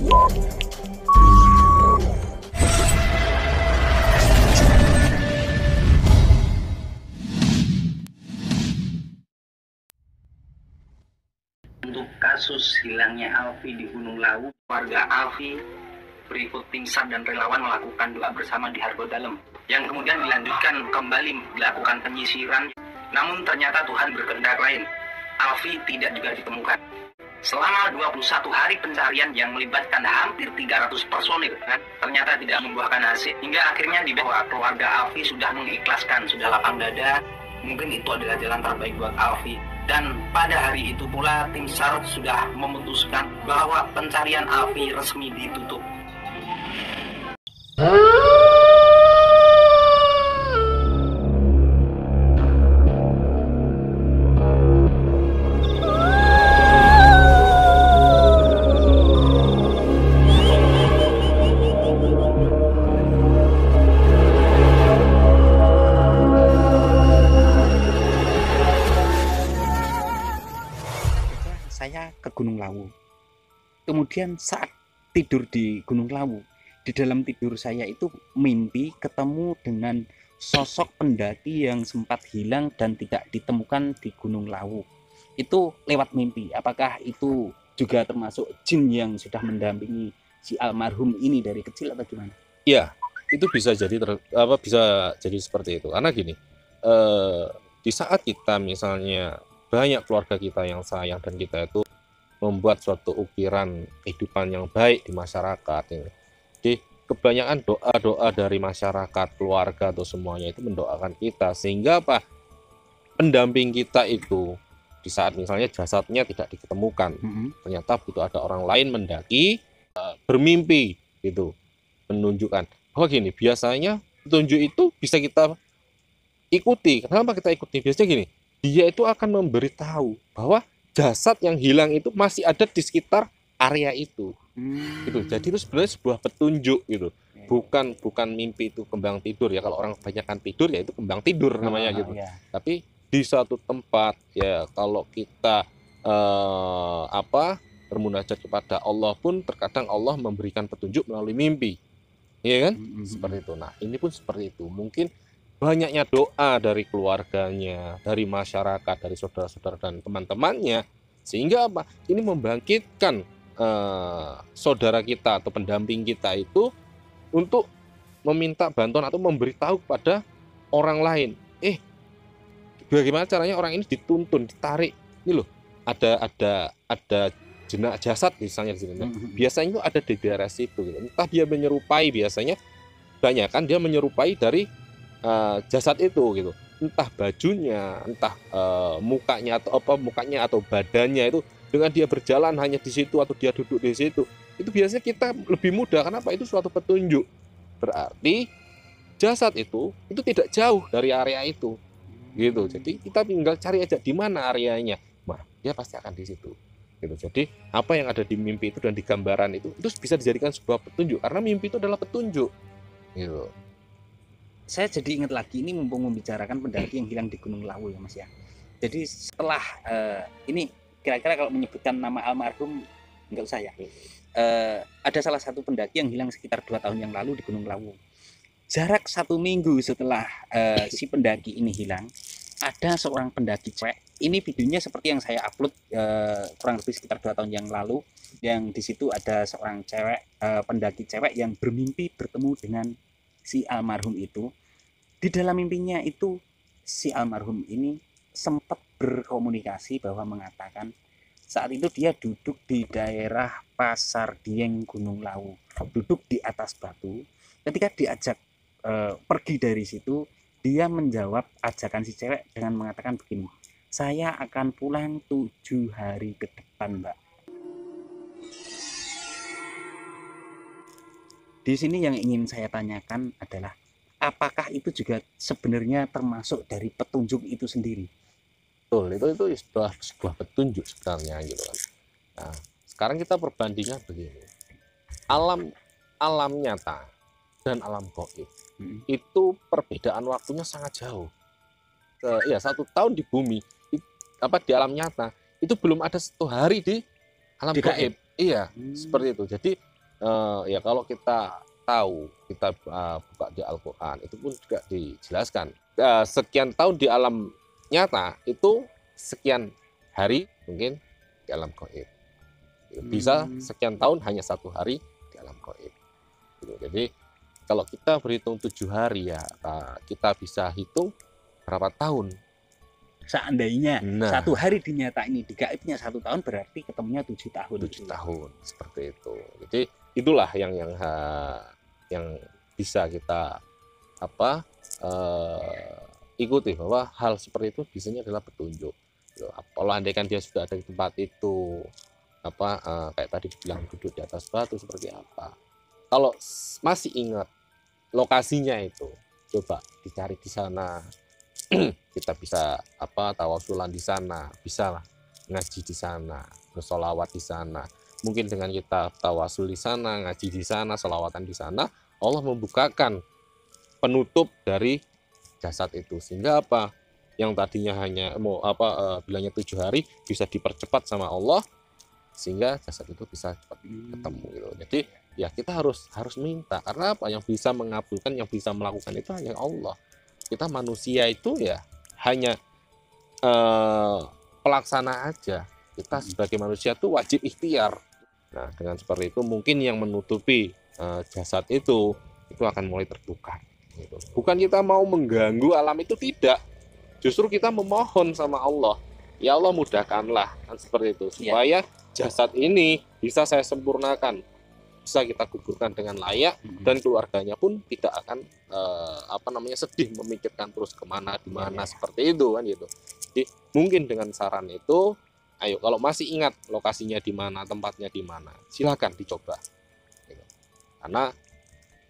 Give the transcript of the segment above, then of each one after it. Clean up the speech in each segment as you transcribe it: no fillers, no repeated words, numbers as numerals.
Untuk kasus hilangnya Alfi di Gunung Lawu, warga Alfi berikut tim SAR dan relawan melakukan doa bersama di Hargo Dalem, yang kemudian dilanjutkan kembali dilakukan penyisiran. Namun ternyata Tuhan berkehendak lain. Alfi tidak juga ditemukan. Selama 21 hari pencarian yang melibatkan hampir 300 personil, ternyata tidak membuahkan hasil, hingga akhirnya dibawa keluarga Alfi sudah mengikhlaskan, sudah lapang dada. Mungkin itu adalah jalan terbaik buat Alfi. Dan pada hari itu pula tim SAR sudah memutuskan bahwa pencarian Alfi resmi ditutup. Saya ke Gunung Lawu. Kemudian saat tidur di Gunung Lawu, di dalam tidur saya itu mimpi ketemu dengan sosok pendaki yang sempat hilang dan tidak ditemukan di Gunung Lawu. Itu lewat mimpi. Apakah itu juga termasuk jin yang sudah mendampingi si almarhum ini dari kecil atau gimana? Iya, itu bisa jadi bisa jadi seperti itu. Karena gini, di saat kita misalnya banyak keluarga kita yang sayang dan kita itu membuat suatu ukiran kehidupan yang baik di masyarakat ini. Jadi kebanyakan doa-doa dari masyarakat, keluarga atau semuanya itu mendoakan kita, sehingga apa? Pendamping kita itu di saat misalnya jasadnya tidak ditemukan, ternyata butuh ada orang lain mendaki, bermimpi gitu, menunjukkan bahwa gini, biasanya petunjuk itu bisa kita ikuti. Kenapa kita ikuti? Biasanya gini, dia itu akan memberitahu bahwa jasad yang hilang itu masih ada di sekitar area itu. Gitu. Jadi itu sebenarnya sebuah petunjuk gitu. Bukan mimpi itu kembang tidur ya. Kalau orang kebanyakan tidur ya itu kembang tidur namanya gitu. Tapi di suatu tempat ya, kalau kita bermunajat kepada Allah pun terkadang Allah memberikan petunjuk melalui mimpi. Iya kan? Seperti itu. Nah, ini pun seperti itu. Mungkin banyaknya doa dari keluarganya, dari masyarakat, dari saudara-saudara dan teman-temannya, sehingga apa? Ini membangkitkan saudara kita atau pendamping kita itu untuk meminta bantuan atau memberitahu kepada orang lain. Bagaimana caranya orang ini dituntun, ditarik? Ini loh, ada jenak jasad misalnya di sini. Biasanya itu ada di daerah situ. Gitu. Entah dia menyerupai, biasanya banyak kan dia menyerupai dari jasad itu gitu, entah bajunya, entah mukanya atau badannya itu, dengan dia berjalan hanya di situ atau dia duduk di situ, itu biasanya kita lebih mudah. Kenapa? Itu suatu petunjuk, berarti jasad itu tidak jauh dari area itu gitu. Jadi kita tinggal cari aja di mana areanya, nah dia pasti akan di situ gitu. Jadi apa yang ada di mimpi itu dan di gambaran itu bisa dijadikan sebuah petunjuk, karena mimpi itu adalah petunjuk gitu. Saya jadi ingat lagi, ini mumpung membicarakan pendaki yang hilang di Gunung Lawu ya Mas ya. Jadi setelah ini kira-kira kalau menyebutkan nama almarhum enggak usah ya. Ada salah satu pendaki yang hilang sekitar 2 tahun yang lalu di Gunung Lawu. Jarak 1 minggu setelah si pendaki ini hilang, ada seorang pendaki cewek. Ini videonya seperti yang saya upload kurang lebih sekitar 2 tahun yang lalu. Yang di situ ada seorang cewek, pendaki cewek yang bermimpi bertemu dengan si almarhum itu. Di dalam mimpinya itu si almarhum ini sempat berkomunikasi bahwa mengatakan saat itu dia duduk di daerah Pasar Dieng Gunung Lawu, duduk di atas batu. Ketika diajak pergi dari situ, dia menjawab ajakan si cewek dengan mengatakan begini, saya akan pulang 7 hari ke depan, Mbak. Di sini yang ingin saya tanyakan adalah, apakah itu juga sebenarnya termasuk dari petunjuk itu sendiri? Betul, itu sebuah petunjuk sebenarnya gitu kan. Nah, sekarang kita perbandingan begini. Alam nyata dan alam gaib itu perbedaan waktunya sangat jauh. 1 tahun di bumi, di alam nyata itu belum ada 1 hari di alam gaib. Iya, seperti itu. Jadi ya kalau kita tahu, kita buka di Al-Quran itu pun juga dijelaskan sekian tahun di alam nyata itu sekian hari mungkin di alam gaib. Bisa sekian tahun hanya 1 hari di alam gaib. Gitu. Jadi kalau kita berhitung 7 hari ya kita bisa hitung berapa tahun. Seandainya Nah, 1 hari di nyata ini, di gaibnya 1 tahun, berarti ketemunya 7 tahun. 7 tahun seperti itu. Jadi itulah yang bisa kita ikuti, bahwa hal seperti itu biasanya adalah petunjuk. Kalau andaikan dia sudah ada di tempat itu, kayak tadi bilang duduk di atas batu seperti apa. Kalau masih ingat lokasinya itu, coba dicari di sana. Kita bisa tawasulan di sana, bisa lah ngaji di sana, bersolawat di sana. Mungkin dengan kita tawasul di sana, ngaji di sana, solawatan di sana, Allah membukakan penutup dari jasad itu, sehingga yang tadinya hanya bilangnya 7 hari bisa dipercepat sama Allah, sehingga jasad itu bisa cepat ketemu gitu. Jadi ya kita harus minta, karena yang bisa mengabulkan, yang bisa melakukan itu hanya Allah. Kita manusia itu ya hanya pelaksana aja. Kita sebagai manusia itu wajib ikhtiar. Nah, dengan seperti itu mungkin yang menutupi jasad itu akan mulai terbuka. Gitu. Bukan kita mau mengganggu alam itu, tidak. Justru kita memohon sama Allah. Ya Allah, mudahkanlah, kan seperti itu, supaya jasad ini bisa saya sempurnakan, bisa kita kuburkan dengan layak, dan keluarganya pun tidak akan sedih memikirkan terus kemana di mana seperti itu kan gitu. Jadi mungkin dengan saran itu, ayo kalau masih ingat lokasinya di mana, tempatnya di mana, silakan dicoba. Gitu. Karena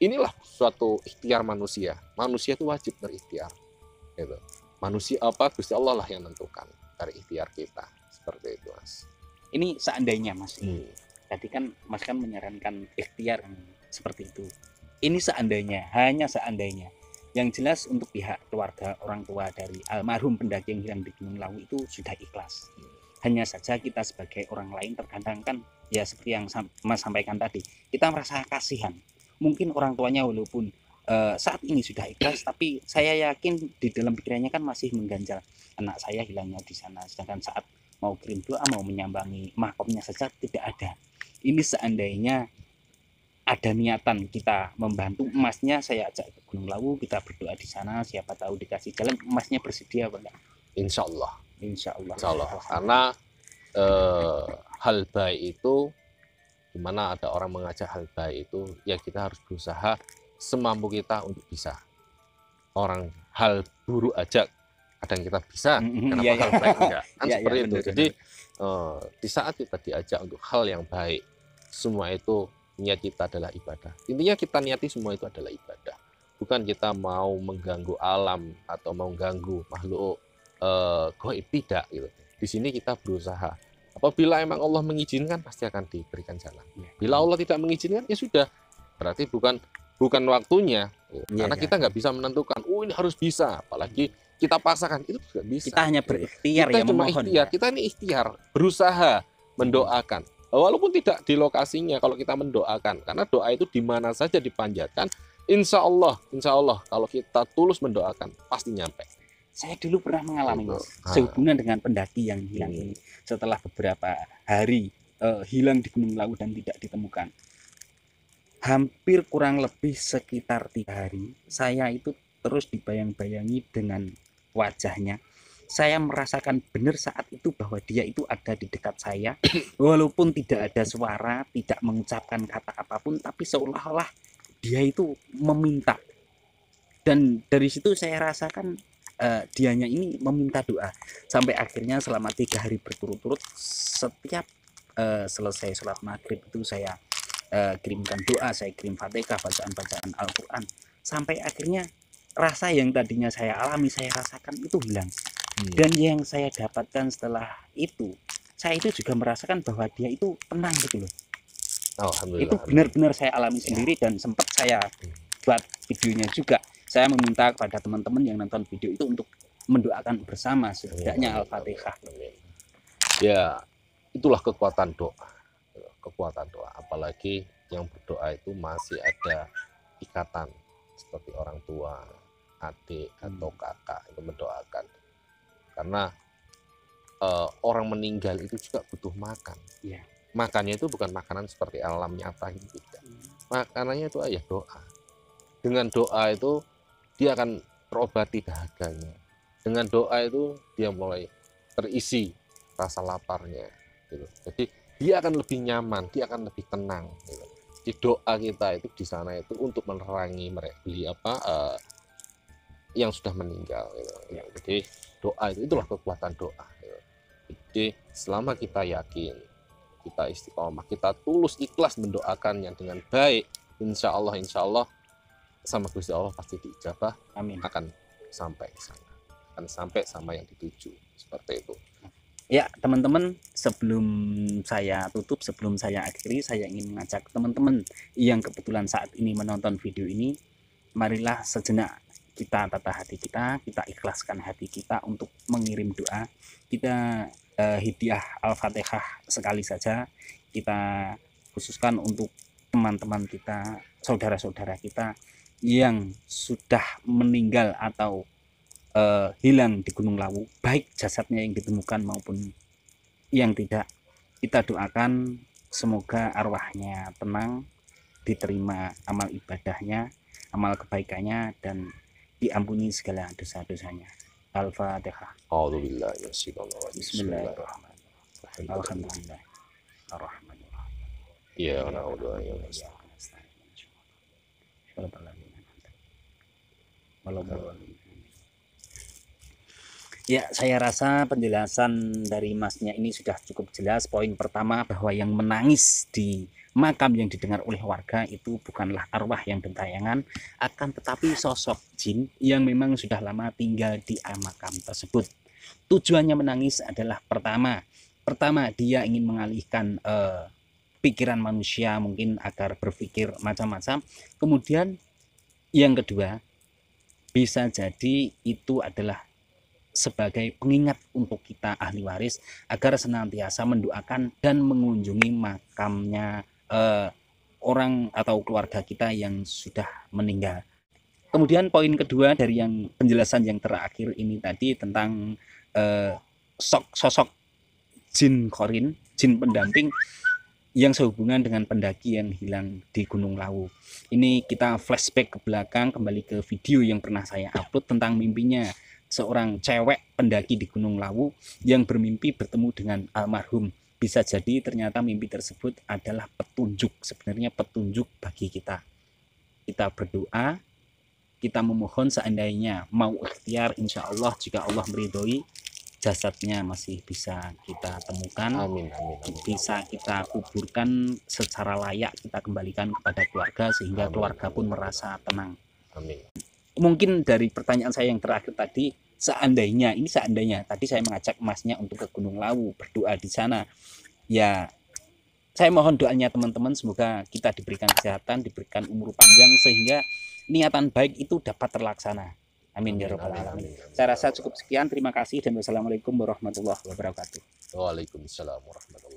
inilah suatu ikhtiar manusia. Manusia itu wajib berikhtiar. Gitu. Manusia Gusti Allah lah yang menentukan dari ikhtiar kita, seperti itu, Mas. Ini seandainya, Mas. Tadi kan Mas kan menyarankan ikhtiar seperti itu. Ini seandainya, hanya seandainya. Yang jelas untuk pihak keluarga orang tua dari almarhum pendaki yang hilang di Gunung Lawu itu sudah ikhlas. Hanya saja kita sebagai orang lain terkadang kan ya seperti yang Mas sampaikan tadi, kita merasa kasihan. Mungkin orang tuanya walaupun saat ini sudah ikhlas, tapi saya yakin di dalam pikirannya kan masih mengganjal, anak saya hilangnya di sana. Sedangkan saat mau kirim doa, mau menyambangi makomnya saja tidak ada. Ini seandainya ada niatan kita membantu emasnya, saya ajak ke Gunung Lawu, kita berdoa di sana, siapa tahu dikasih jalan, emasnya bersedia apa enggak? Insya Allah. Insya Allah. Insya Allah. Karena hal baik itu, dimana ada orang mengajak hal baik itu, ya kita harus berusaha semampu kita untuk bisa. Orang hal buruk aja kadang kita bisa, kenapa hal baik enggak? Kan seperti itu. Jadi di saat kita diajak untuk hal yang baik, semua itu niat kita adalah ibadah. Intinya kita niati semua itu adalah ibadah. Bukan kita mau mengganggu alam atau mau mengganggu makhluk gaib, tidak gitu. Di sini kita berusaha. Apabila emang Allah mengizinkan, pasti akan diberikan jalan. Bila Allah tidak mengizinkan, ya sudah. Berarti bukan waktunya. Karena kita nggak bisa menentukan, ini harus bisa. Apalagi kita paksakan, itu juga bisa. Kita hanya berikhtiar, kita cuma ikhtiar. Kita ini ikhtiar, berusaha mendoakan. Walaupun tidak di lokasinya, kalau kita mendoakan, karena doa itu di mana saja dipanjatkan, insya Allah, kalau kita tulus mendoakan, pasti nyampe. Saya dulu pernah mengalami, Mas, sehubungan dengan pendaki yang hilang ini. Setelah beberapa hari hilang di Gunung Lawu dan tidak ditemukan, hampir kurang lebih sekitar 3 hari, saya itu terus dibayang-bayangi dengan wajahnya. Saya merasakan benar saat itu bahwa dia itu ada di dekat saya, walaupun tidak ada suara, tidak mengucapkan kata apapun, tapi seolah-olah dia itu meminta. Dan dari situ saya rasakan dianya ini meminta doa. Sampai akhirnya selama 3 hari berturut-turut, setiap selesai sholat maghrib itu saya kirimkan doa, saya kirim Fatihah, bacaan-bacaan Al-Quran. Sampai akhirnya rasa yang tadinya saya alami, saya rasakan itu hilang. Dan yang saya dapatkan setelah itu, saya itu juga merasakan bahwa dia itu tenang gitu loh. Itu benar-benar saya alami sendiri, dan sempat saya buat videonya juga. Saya meminta kepada teman-teman yang nonton video itu untuk mendoakan bersama, setidaknya Al-Fatihah. Ya, itulah kekuatan doa. Apalagi yang berdoa itu masih ada ikatan seperti orang tua, adik atau kakak itu mendoakan. Karena orang meninggal itu juga butuh makan. Iya. Makannya itu bukan makanan seperti alam nyata gitu, tidak. Makanannya itu ya doa. Dengan doa itu dia akan terobati dahaganya. Dengan doa itu dia mulai terisi rasa laparnya gitu. Jadi dia akan lebih nyaman, dia akan lebih tenang gitu. Di doa kita itu di sana itu untuk menerangi yang sudah meninggal gitu. Jadi doa itulah kekuatan doa gitu. Jadi selama kita yakin, kita istiqomah, kita tulus ikhlas mendoakannya dengan baik, insya Allah sama Gusti Allah pasti diijabah. Amin. Akan sampai ke sana, akan sampai sama yang dituju, seperti itu. Ya teman-teman, sebelum saya tutup, sebelum saya akhiri, saya ingin mengajak teman-teman yang kebetulan saat ini menonton video ini, marilah sejenak kita tata hati kita ikhlaskan hati kita untuk mengirim doa. Kita hadiah Al-Fatihah sekali saja kita khususkan untuk teman-teman kita, saudara-saudara kita yang sudah meninggal atau hilang di Gunung Lawu, baik jasadnya yang ditemukan maupun yang tidak. Kita doakan semoga arwahnya tenang, diterima amal ibadahnya, amal kebaikannya, dan diampuni segala dosa-dosanya. Al-Fatihah. Bismillahirrahmanirrahim. Alhamdulillah. Ar-Rahmanirrahim. Ya, ya, saya rasa penjelasan dari masnya ini sudah cukup jelas. Poin pertama bahwa yang menangis di makam yang didengar oleh warga itu bukanlah arwah yang gentayangan, akan tetapi sosok jin yang memang sudah lama tinggal di makam tersebut. Tujuannya menangis adalah pertama dia ingin mengalihkan pikiran manusia mungkin agar berpikir macam-macam. Kemudian yang kedua, bisa jadi itu adalah sebagai pengingat untuk kita ahli waris agar senantiasa mendoakan dan mengunjungi makamnya orang atau keluarga kita yang sudah meninggal. Kemudian poin kedua dari yang penjelasan yang terakhir ini tadi tentang sosok jin korin, jin pendamping yang sehubungan dengan pendaki yang hilang di Gunung Lawu. Ini kita flashback ke belakang, kembali ke video yang pernah saya upload tentang mimpinya seorang cewek pendaki di Gunung Lawu yang bermimpi bertemu dengan almarhum. Bisa jadi ternyata mimpi tersebut adalah petunjuk, sebenarnya petunjuk bagi kita. Kita berdoa, kita memohon seandainya mau ikhtiar, insya Allah jika Allah meridhoi, jasadnya masih bisa kita temukan. Amin. Bisa kita kuburkan secara layak, kita kembalikan kepada keluarga sehingga keluarga pun merasa tenang. Amin. Mungkin dari pertanyaan saya yang terakhir tadi, seandainya tadi saya mengajak masnya untuk ke Gunung Lawu berdoa di sana, ya saya mohon doanya teman-teman, semoga kita diberikan kesehatan, diberikan umur panjang sehingga niatan baik itu dapat terlaksana. Amin ya rabbal alamin. Saya rasa cukup sekian, terima kasih dan wassalamualaikum warahmatullahi wabarakatuh. Waalaikumsalam warahmatullahi wabarakatuh.